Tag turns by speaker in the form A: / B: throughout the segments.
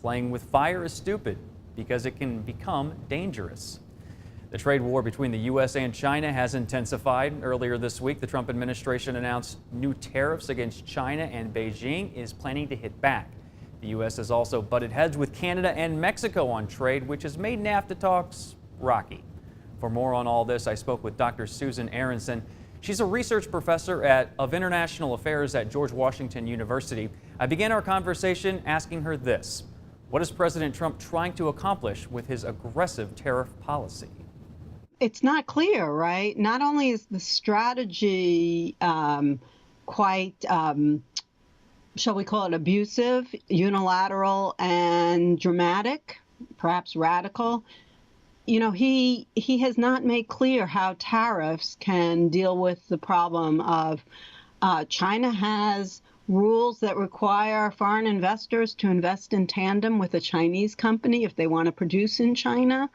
A: Playing with fire is stupid because it can become dangerous. The trade war between the U.S. and China has intensified. Earlier this week, the Trump administration announced new tariffs against China, and Beijing is planning to hit back. The U.S. has also butted heads with Canada and Mexico on trade, which has made NAFTA talks rocky. For more on all this, I spoke with Dr. Susan Aaronson. She's a research professor of international affairs at George Washington University. I began our conversation asking her this: what is President Trump trying to accomplish with his aggressive tariff policy?
B: It's not clear, right? Not only is the strategy quite, shall we call it abusive, unilateral, and dramatic, perhaps radical. You know, he has not made clear how tariffs can deal with the problem of China has rules that require foreign investors to invest in tandem with a Chinese company if they want to produce in China.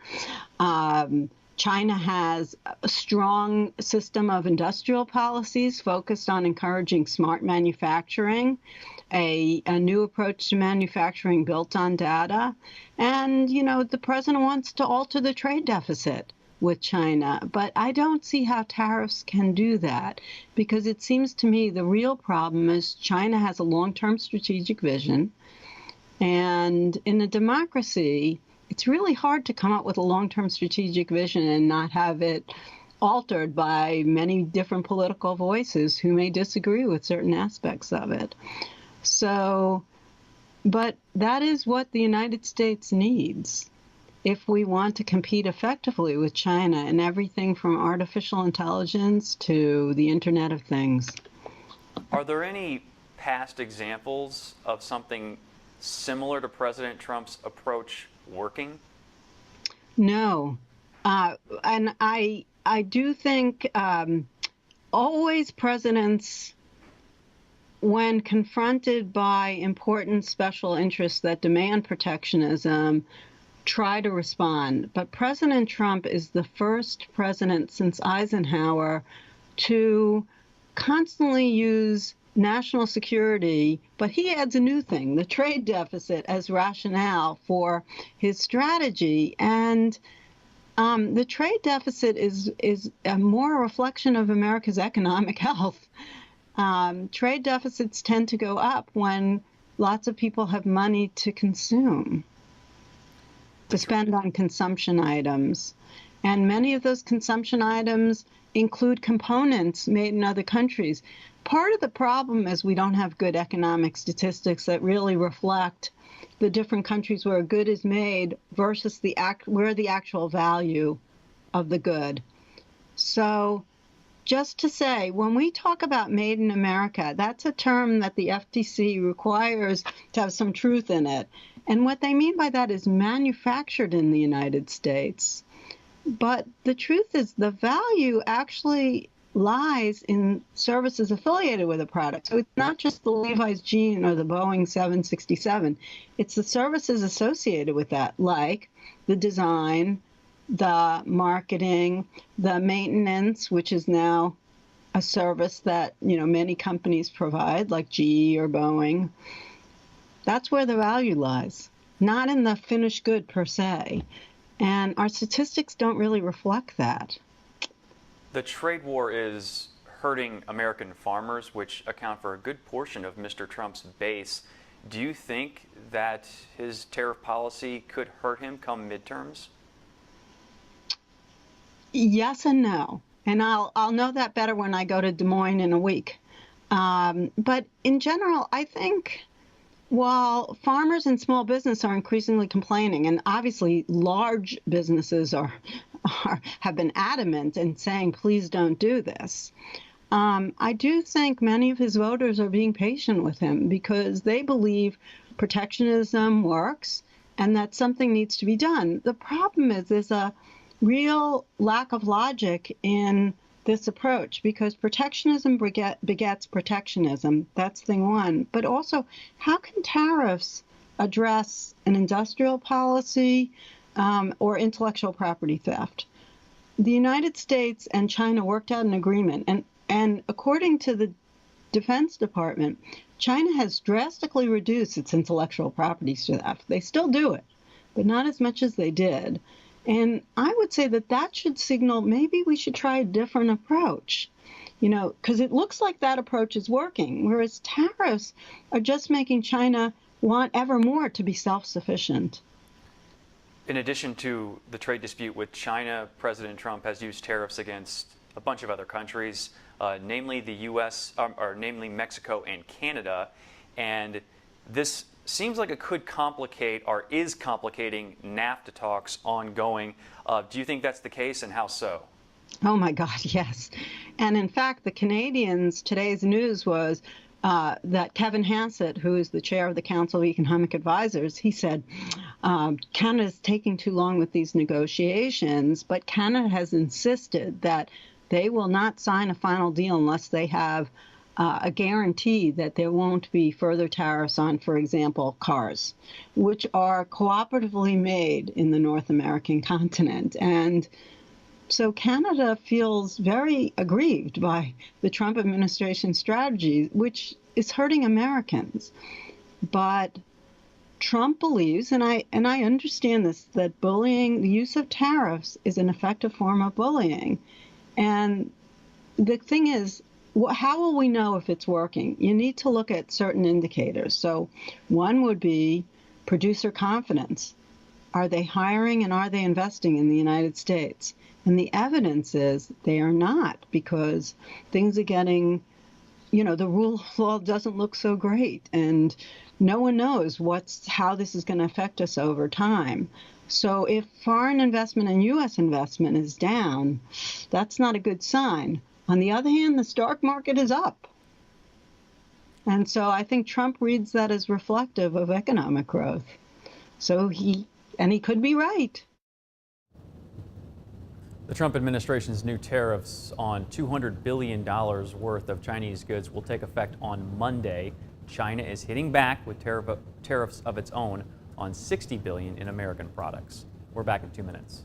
B: China has a strong system of industrial policies focused on encouraging smart manufacturing, a new approach to manufacturing built on data. And, you know, the president wants to alter the trade deficit with China. But I don't see how tariffs can do that, because it seems to me the real problem is China has a long-term strategic vision. And in a democracy, it's really hard to come up with a long-term strategic vision and not have it altered by many different political voices who may disagree with certain aspects of it. So, but that is what the United States needs if we want to compete effectively with China in everything from artificial intelligence to the Internet of Things.
A: Are there any past examples of something similar to President Trump's approach working?
B: No. And I do think always presidents, when confronted by important special interests that demand protectionism, try to respond. But President Trump is the first president since Eisenhower to constantly use national security, but he adds a new thing, the trade deficit, as rationale for his strategy. And the trade deficit is more a reflection of America's economic health. Trade deficits tend to go up when lots of people have money to consume, to spend on consumption items. And many of those consumption items include components made in other countries. Part of the problem is we don't have good economic statistics that really reflect the different countries where a good is made versus where the actual value of the good. So just to say, when we talk about made in America, that's a term that the FTC requires to have some truth in it. And what they mean by that is manufactured in the United States. But the truth is the value actually lies in services affiliated with a product. So it's not just the Levi's jean or the Boeing 767. It's the services associated with that, like the design, the marketing, the maintenance, which is now a service that, you know, many companies provide, like GE or Boeing. That's where the value lies, not in the finished good per se. And our statistics don't really reflect that.
A: The trade war is hurting American farmers, which account for a good portion of Mr. Trump's base. Do you think that his tariff policy could hurt him come midterms?
B: Yes and no. And I'll know that better when I go to Des Moines in a week. But in general, I think while farmers and small business are increasingly complaining, and obviously large businesses have been adamant in saying, please don't do this, I do think many of his voters are being patient with him because they believe protectionism works and that something needs to be done. The problem is there's a real lack of logic in this approach, because protectionism begets protectionism. That's thing one. But also, how can tariffs address an industrial policy or intellectual property theft? The United States and China worked out an agreement, and according to the Defense Department, China has drastically reduced its intellectual property theft. They still do it, but not as much as they did. And I would say that that should signal maybe we should try a different approach, because it looks like that approach is working, whereas tariffs are just making China want ever more to be self-sufficient.
A: In addition to the trade dispute with China, President Trump has used tariffs against a bunch of other countries, namely the U.S., or namely Mexico and Canada. And this seems like it could complicate, or is complicating, NAFTA talks ongoing. Do you think that's the case, and how so?
B: Oh my God, yes. And in fact, the Canadians, today's news was that Kevin Hassett, who is the chair of the Council of Economic Advisors, he said, Canada's taking too long with these negotiations, but Canada has insisted that they will not sign a final deal unless they have a guarantee that there won't be further tariffs on, for example, cars, which are cooperatively made in the North American continent. And so Canada feels very aggrieved by the Trump administration strategy, which is hurting Americans. But Trump believes, and I understand this, that bullying, the use of tariffs is an effective form of bullying. And the thing is, how will we know if it's working? You need to look at certain indicators. So one would be producer confidence. Are they hiring and are they investing in the United States? And the evidence is they are not, because things are getting, the rule of law doesn't look so great, and no one knows how this is going to affect us over time. So if foreign investment and U.S. investment is down, that's not a good sign. On the other hand, the stock market is up. And so I think Trump reads that as reflective of economic growth. So he could be right.
A: The Trump administration's new tariffs on $200 billion worth of Chinese goods will take effect on Monday. China is hitting back with tariffs of its own on $60 billion in American products. We're back in 2 minutes.